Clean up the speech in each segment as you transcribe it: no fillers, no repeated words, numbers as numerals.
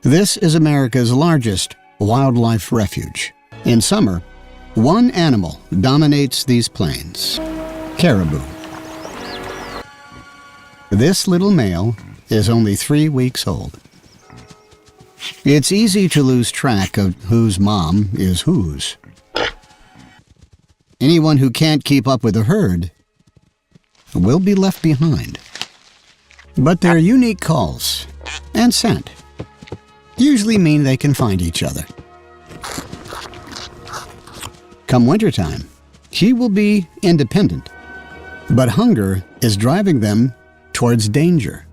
This is America's largest wildlife refuge. In summer, one animal dominates these plains: caribou. This little male is only 3 weeks old. It's easy to lose track of whose mom is whose. Anyone who can't keep up with the herd will be left behind. But their unique calls and scent usually mean they can find each other. Come wintertime, he will be independent, but hunger is driving them towards danger.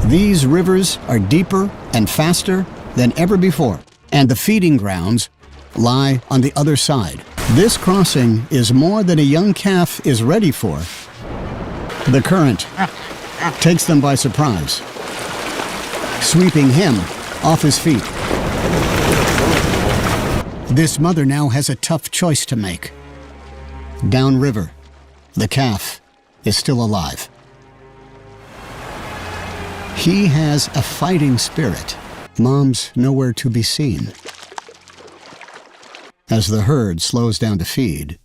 These rivers are deeper and faster than ever before, and the feeding grounds lie on the other side. This crossing is more than a young calf is ready for. The current takes them by surprise, sweeping him off his feet. This mother now has a tough choice to make. Downriver, the calf is still alive. He has a fighting spirit. Mom's nowhere to be seen. As the herd slows down to feed,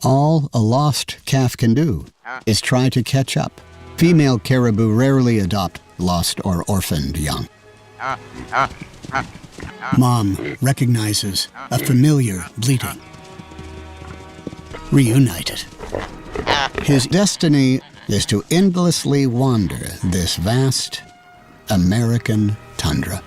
all a lost calf can do is try to catch up. Female caribou rarely adopt lost or orphaned young. Mom recognizes a familiar bleating. Reunited. His destiny is to endlessly wander this vast American tundra.